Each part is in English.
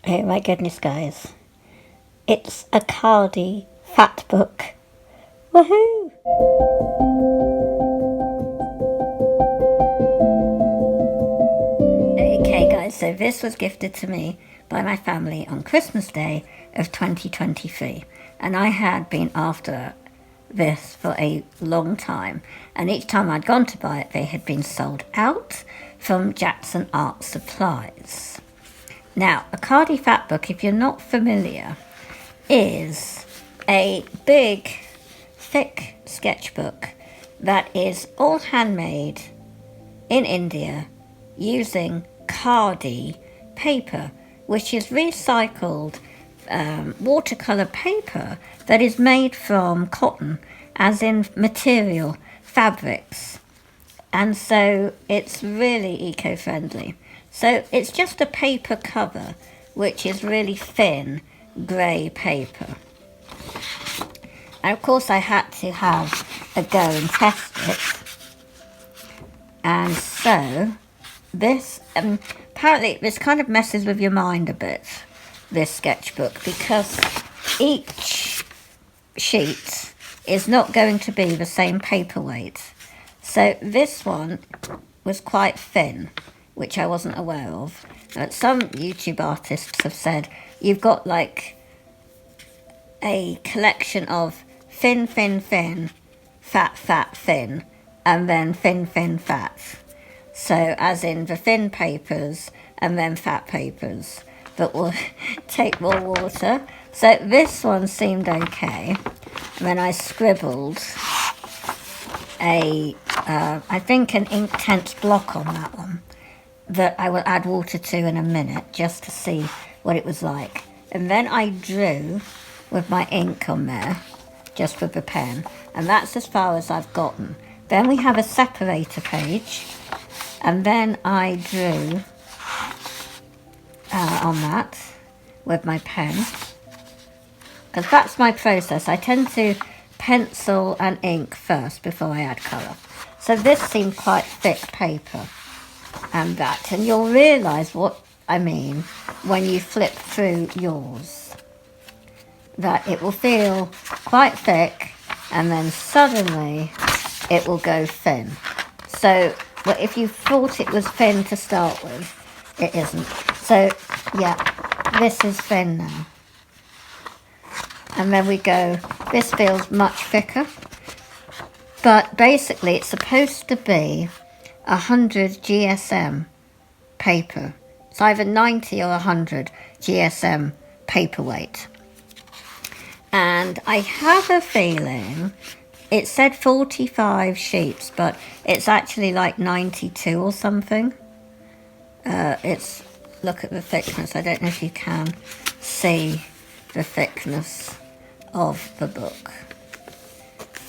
Oh my goodness, guys. It's a Khadi fat book. Woohoo! Okay guys, so this was gifted to me by my family on Christmas Day of 2023. And I had been after this for a long time. And each time I'd gone to buy it, they had been sold out from Jackson Art Supplies. Now, a Khadi fat book, if you're not familiar, is a big, thick sketchbook that is all handmade in India using Khadi paper, which is recycled watercolour paper that is made from cotton, as in material, fabrics. And so it's really eco-friendly. So it's just a paper cover, which is really thin, grey paper. And of course I had to have a go and test it. And so this, apparently this kind of messes with your mind a bit, this sketchbook, because each sheet is not going to be the same paperweight. So this one was quite thin, which I wasn't aware of. But some YouTube artists have said you've got like a collection of thin, thin, thin, fat, fat, thin, and then thin, thin, fat. So as in the thin papers and then fat papers that will take more water. So this one seemed okay. And then I scribbled I think an Inktense block on that one that I will add water to in a minute just to see what it was like. And then I drew with my ink on there, just with the pen, and that's as far as I've gotten. Then we have a separator page, and then I drew on that with my pen, because that's my process. I tend to pencil and ink first before I add colour. So this seemed quite thick paper. And you'll realise what I mean when you flip through yours, that it will feel quite thick and then suddenly it will go thin. So if you thought it was thin to start with, it isn't. So yeah, this is thin now. And then we go, this feels much thicker, but basically it's supposed to be 100 GSM paper. It's either 90 or 100 GSM paperweight. And I have a feeling it said 45 sheets, but it's actually like 92 or something. Look at the thickness. I don't know if you can see the thickness of the book,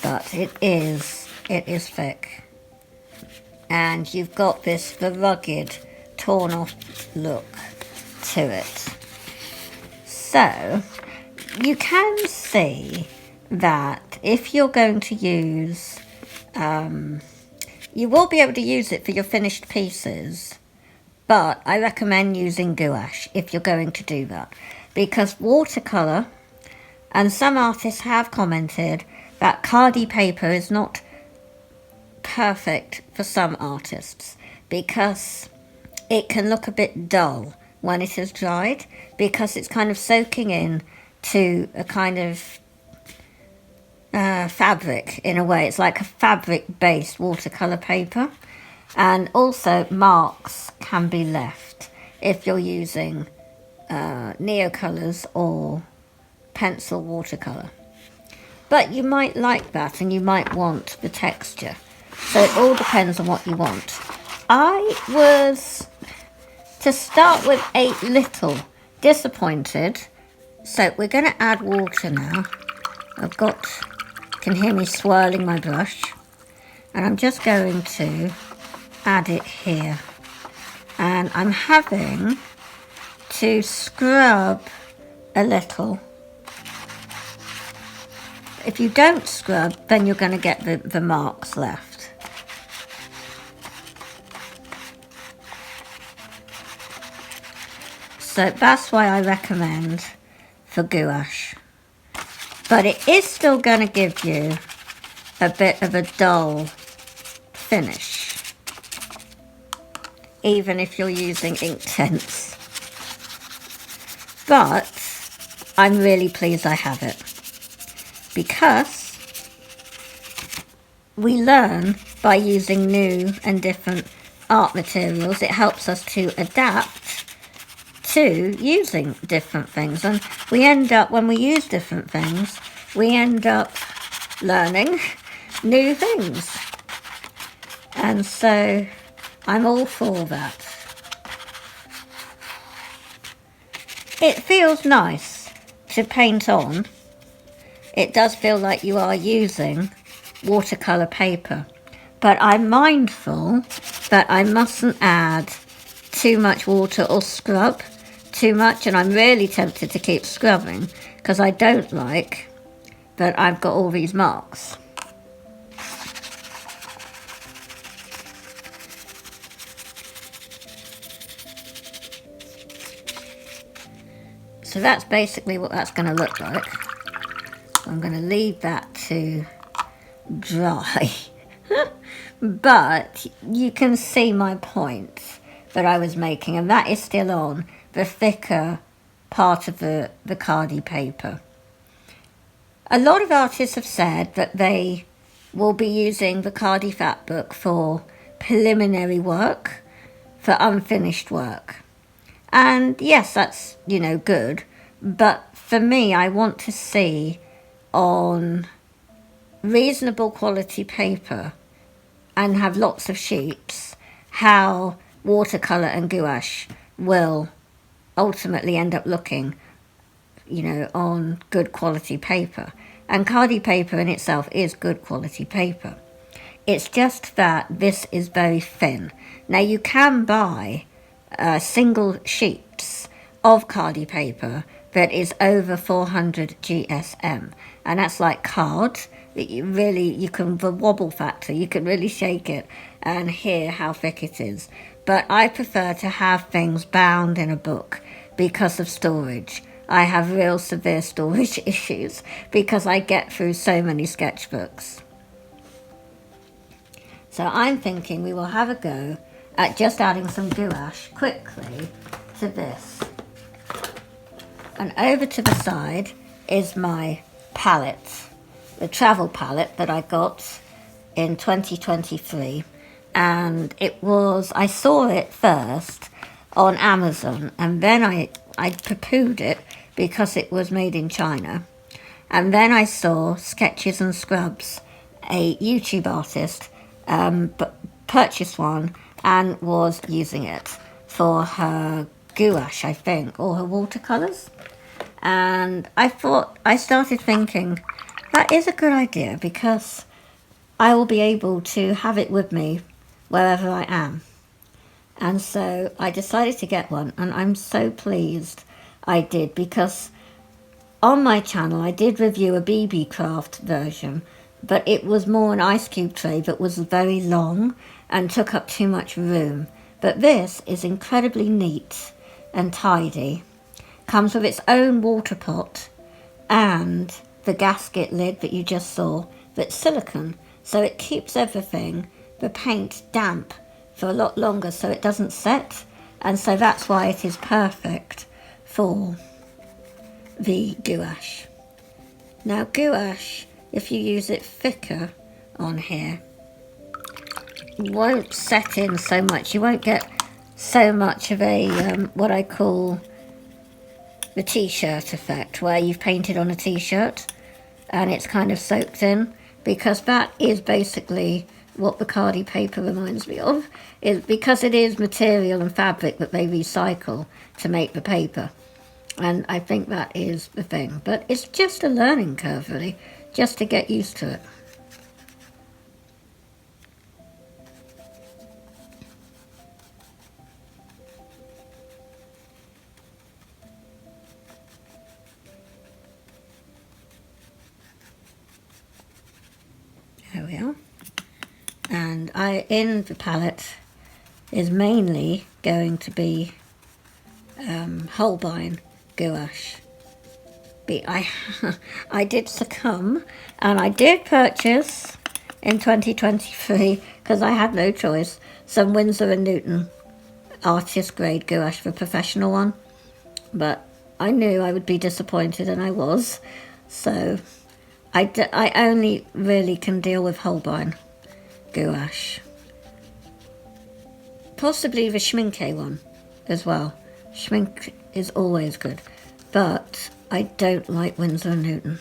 but it is thick. And you've got the rugged, torn off look to it. So you can see that if you're going to use, you will be able to use it for your finished pieces, but I recommend using gouache if you're going to do that, because watercolour, and some artists have commented that Khadi paper is not perfect for some artists because it can look a bit dull when it is dried, because it's kind of soaking in to a kind of fabric in a way. It's like a fabric-based watercolour paper, and also marks can be left if you're using neocolours or pencil watercolour. But you might like that and you might want the texture. So it all depends on what you want. I was, to start with, a little disappointed. So we're going to add water now. You can hear me swirling my brush. And I'm just going to add it here. And I'm having to scrub a little. If you don't scrub, then you're going to get the marks left. So that's why I recommend for gouache. But it is still going to give you a bit of a dull finish, even if you're using Inktense. But I'm really pleased I have it, because we learn by using new and different art materials. It helps us to adapt to using different things, and we end up, when we use different things, we end up learning new things. And so I'm all for that. It feels nice to paint on. It does feel like you are using watercolour paper, but I'm mindful that I mustn't add too much water or scrub too much, and I'm really tempted to keep scrubbing because I don't like that I've got all these marks. So that's basically what that's going to look like. So I'm going to leave that to dry. But you can see my point that I was making, and that is still on the thicker part of the Khadi paper. A lot of artists have said that they will be using the Khadi Fat Book for preliminary work, for unfinished work. And yes, that's, good. But for me, I want to see on reasonable quality paper and have lots of sheets how watercolour and gouache will ultimately end up looking, on good quality paper. And Khadi paper in itself is good quality paper. It's just that this is very thin. Now you can buy single sheets of Khadi paper that is over 400 GSM, and that's like card. You can, the wobble factor, you can really shake it and hear how thick it is. But I prefer to have things bound in a book because of storage. I have real severe storage issues because I get through so many sketchbooks. So I'm thinking we will have a go at just adding some gouache quickly to this. And over to the side is my palette, the travel palette that I got in 2023. And I saw it first on Amazon, and then I poo-pooed it because it was made in China. And then I saw Sketches and Scrubs, a YouTube artist, purchased one and was using it for her gouache, I think, or her watercolours. And I started thinking, that is a good idea, because I will be able to have it with me wherever I am. And so I decided to get one, and I'm so pleased I did, because on my channel I did review a BB Craft version, but it was more an ice cube tray that was very long and took up too much room. But this is incredibly neat and tidy. Comes with its own water pot and the gasket lid that you just saw, that's silicone, so it keeps everything, the paint, damp for a lot longer so it doesn't set, and so that's why it is perfect for the gouache. Now gouache, if you use it thicker on here, won't set in so much. You won't get so much of a what I call the t-shirt effect, where you've painted on a t-shirt and it's kind of soaked in, because that is basically what the Khadi paper reminds me of, is because it is material and fabric that they recycle to make the paper. And I think that is the thing. But it's just a learning curve, really, just to get used to it. There we are. And in the palette is mainly going to be Holbein gouache. I did succumb, and I did purchase in 2023, because I had no choice, some Winsor & Newton artist grade gouache for professional one, but I knew I would be disappointed, and I was. So I only really can deal with Holbein gouache. Possibly the Schminke one as well. Schmink is always good, but I don't like Winsor & Newton.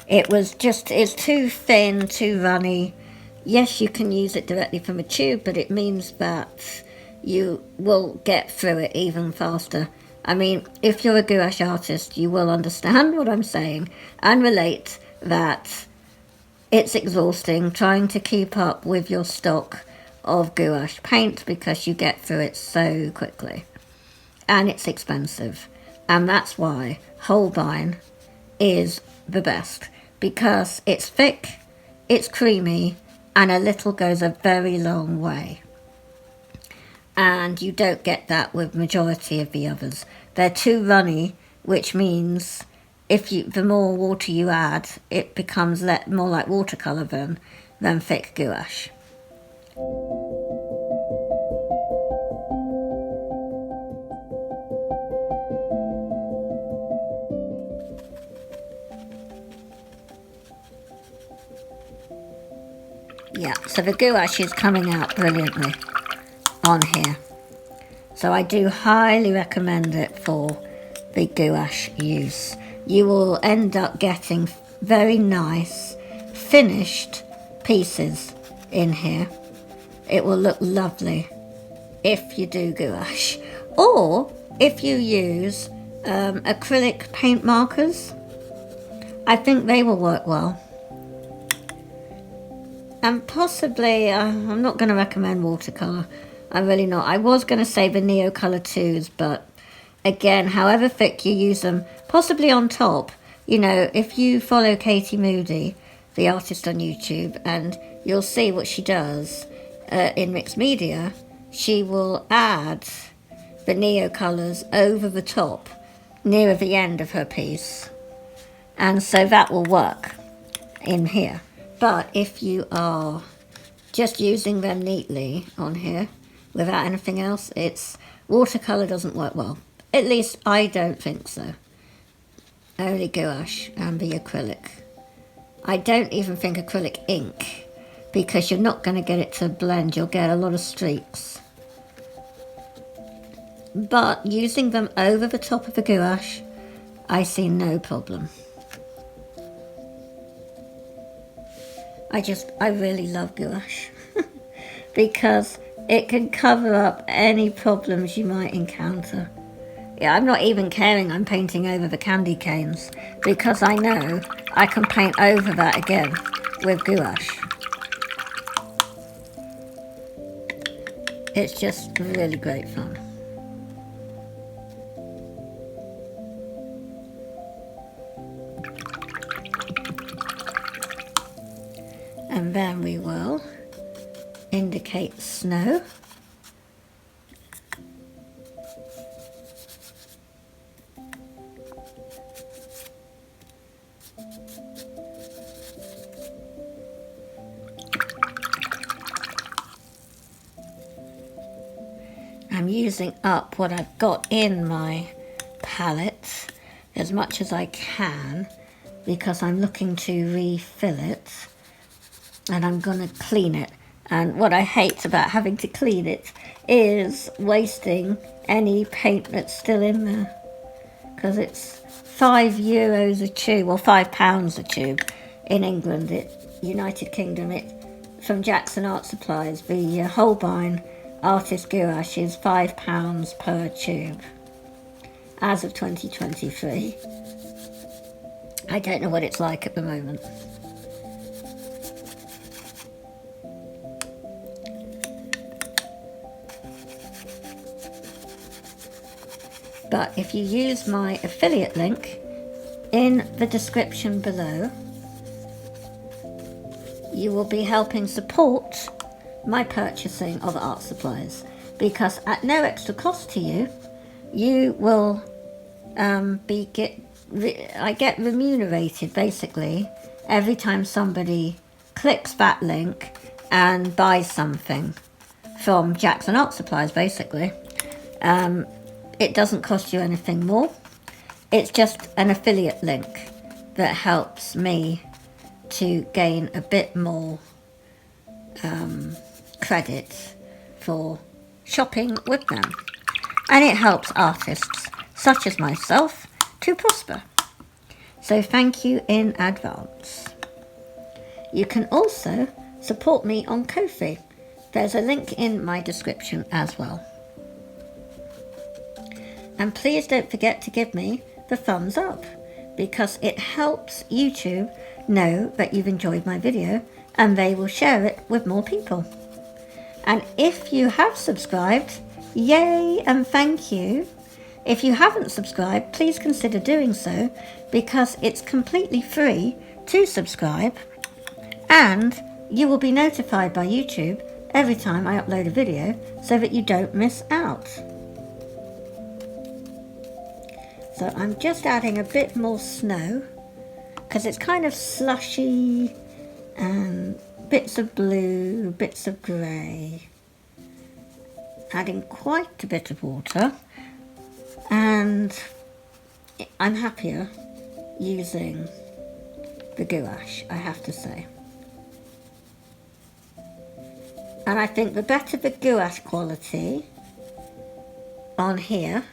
It's too thin, too runny. Yes, you can use it directly from a tube, but it means that you will get through it even faster. I mean, if you're a gouache artist, you will understand what I'm saying and relate that it's exhausting trying to keep up with your stock of gouache paint, because you get through it so quickly. And it's expensive. And that's why Holbein is the best, because it's thick, it's creamy, and a little goes a very long way. And you don't get that with majority of the others. They're too runny, which means the more water you add, it becomes more like watercolour than thick gouache. Yeah, so the gouache is coming out brilliantly on here. So I do highly recommend it for the gouache use. You will end up getting very nice finished pieces in here. It will look lovely if you do gouache. Or if you use acrylic paint markers, I think they will work well. And possibly, I'm not going to recommend watercolour. I'm really not. I was going to say the Neocolor 2s, but again, however thick you use them, possibly on top. You know, if you follow Katie Moody, the artist on YouTube, and you'll see what she does in mixed media, she will add the Neocolors over the top near the end of her piece. And so that will work in here. But if you are just using them neatly on here without anything else, watercolour doesn't work well. At least I don't think so. Only gouache and the acrylic. I don't even think acrylic ink, because you're not going to get it to blend. You'll get a lot of streaks. But using them over the top of the gouache, I see no problem. I really love gouache because it can cover up any problems you might encounter. Yeah, I'm not even caring I'm painting over the candy canes, because I know I can paint over that again with gouache. It's just really great fun. And then we will indicate snow. I'm using up what I've got in my palette as much as I can, because I'm looking to refill it. And I'm going to clean it. And what I hate about having to clean it is wasting any paint that's still in there. Because it's €5 a tube, or £5 a tube in England. United Kingdom, from Jackson Art Supplies, the Holbein Artist Gouache is £5 per tube as of 2023. I don't know what it's like at the moment. But if you use my affiliate link in the description below, you will be helping support my purchasing of art supplies, because at no extra cost to you, you will I get remunerated basically every time somebody clicks that link and buys something from Jackson Art Supplies basically. It doesn't cost you anything more. It's just an affiliate link that helps me to gain a bit more credit for shopping with them. And it helps artists such as myself to prosper. So thank you in advance. You can also support me on Ko-fi. There's a link in my description as well. And please don't forget to give me the thumbs up, because it helps YouTube know that you've enjoyed my video and they will share it with more people. And if you have subscribed, yay and thank you. If you haven't subscribed, please consider doing so, because it's completely free to subscribe and you will be notified by YouTube every time I upload a video so that you don't miss out. So I'm just adding a bit more snow because it's kind of slushy, and bits of blue, bits of grey. Adding quite a bit of water, and I'm happier using the gouache, I have to say. And I think the better the gouache quality on here,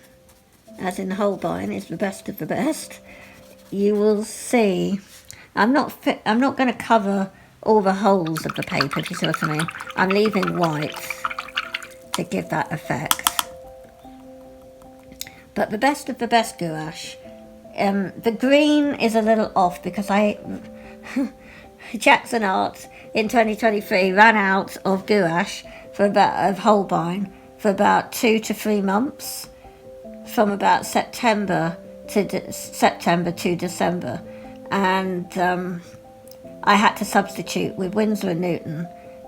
as in Holbein is the best of the best, you will see. I'm not going to cover all the holes of the paper, if you see what I mean. I'm leaving white to give that effect. But the best of the best gouache. The green is a little off because Jackson Art in 2023 ran out of gouache of Holbein for about 2 to 3 months, from about September to December, and I had to substitute with Winsor & Newton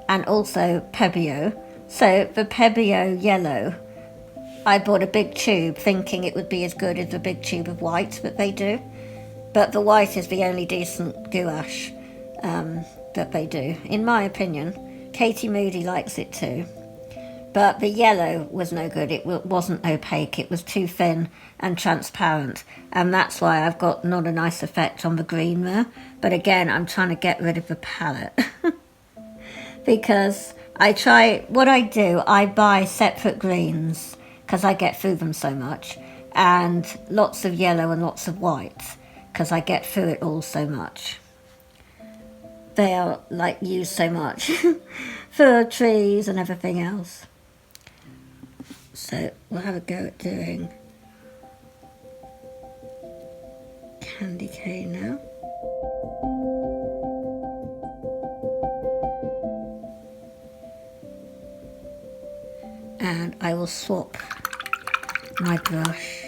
and also Pebeo. So the Pebeo yellow, I bought a big tube thinking it would be as good as the big tube of white that they do, but the white is the only decent gouache that they do, in my opinion. Katie Moody likes it too. But the yellow was no good. It wasn't opaque. It was too thin and transparent. And that's why I've got not a nice effect on the green there. But again, I'm trying to get rid of the palette. Because what I do, I buy separate greens, because I get through them so much. And lots of yellow and lots of white, because I get through it all so much. They are used so much for trees and everything else. So we'll have a go at doing candy cane now. And I will swap my brush.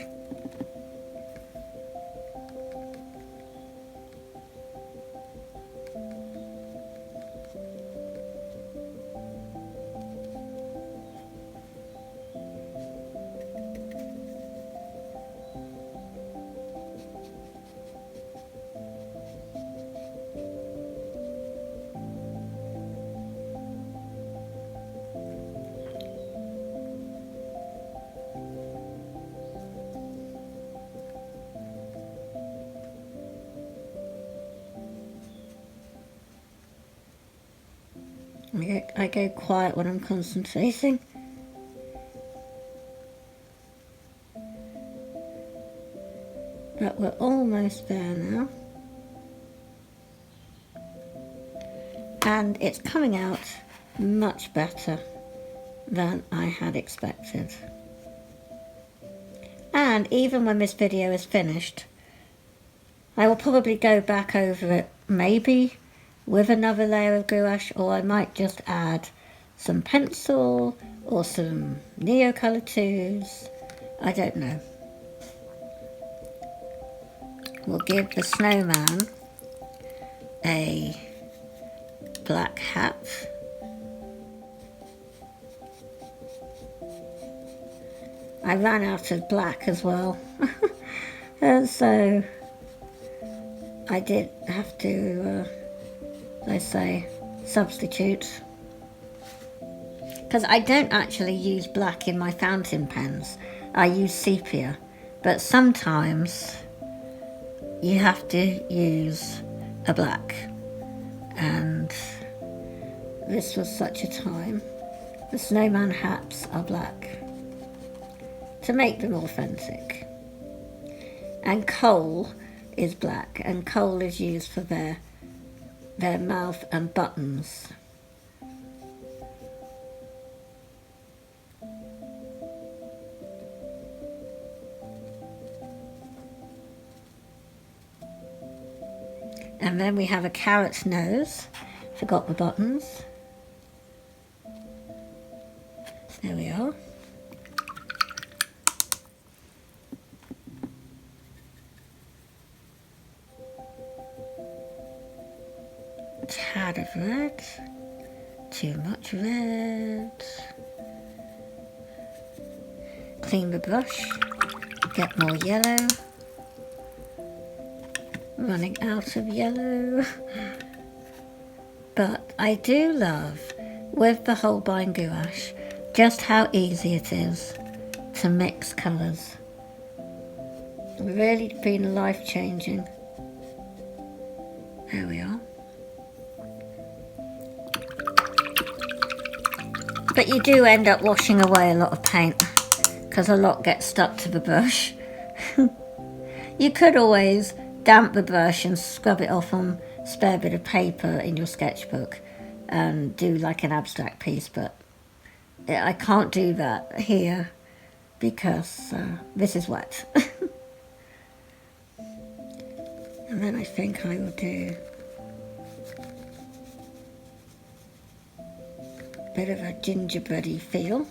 I go quiet when I'm concentrating. But we're almost there now. And it's coming out much better than I had expected. And even when this video is finished, I will probably go back over it, maybe with another layer of gouache, or I might just add some pencil or some Neocolor 2s. I don't know. We'll give the snowman a black hat. I ran out of black as well. And so I did have to, they say, substitute. Because I don't actually use black in my fountain pens. I use sepia. But sometimes you have to use a black. And this was such a time. The snowman hats are black to make them authentic. And coal is black, and coal is used for their mouth and buttons. And then we have a carrot's nose. Forgot the buttons. There we are. Tad of red. Too much red. Clean the brush. Get more yellow. Running out of yellow. But I do love, with the Holbein gouache, just how easy it is to mix colours. Really been life-changing. There we are. But you do end up washing away a lot of paint because a lot gets stuck to the brush. You could always damp the brush and scrub it off on a spare bit of paper in your sketchbook and do like an abstract piece, but I can't do that here because this is wet. And then I think I will do a bit of a gingerbready feel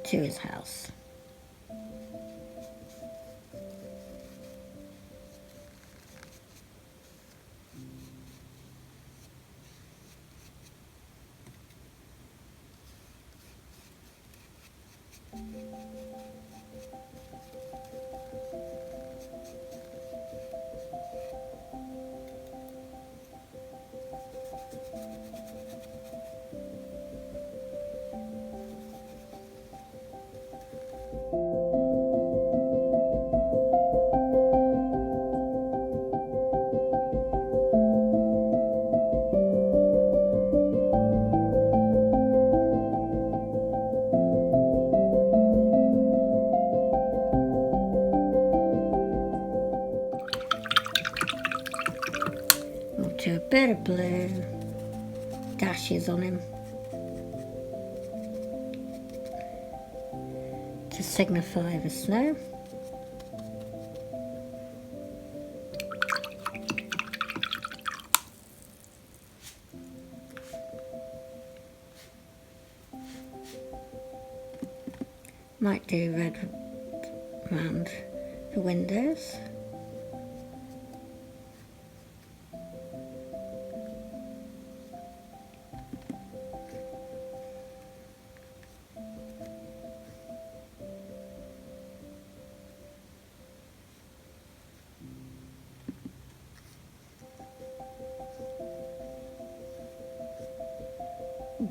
to his house. We'll do a bit of blue dashes on him to signify the snow. Might do red around the windows.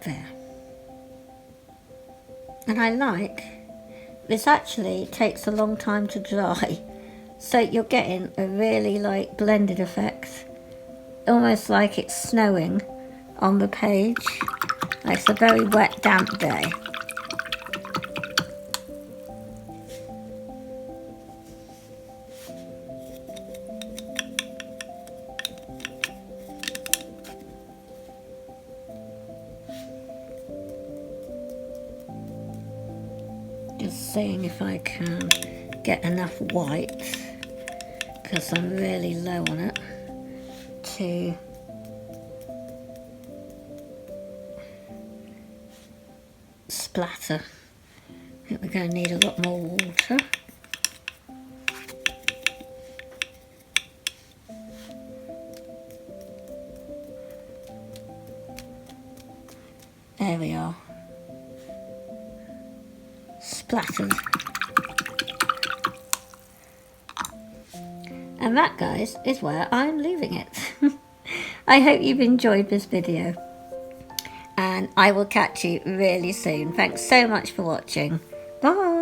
There. And I like, this actually takes a long time to dry, so you're getting a really like blended effect, almost like it's snowing on the page. Like it's a very wet, damp day. Just seeing if I can get enough white, because I'm really low on it, to splatter. I think we're going to need a lot more water. There we are. splatters. And that, guys, is where I'm leaving it. I hope you've enjoyed this video, and I will catch you really soon. Thanks so much for watching. Bye!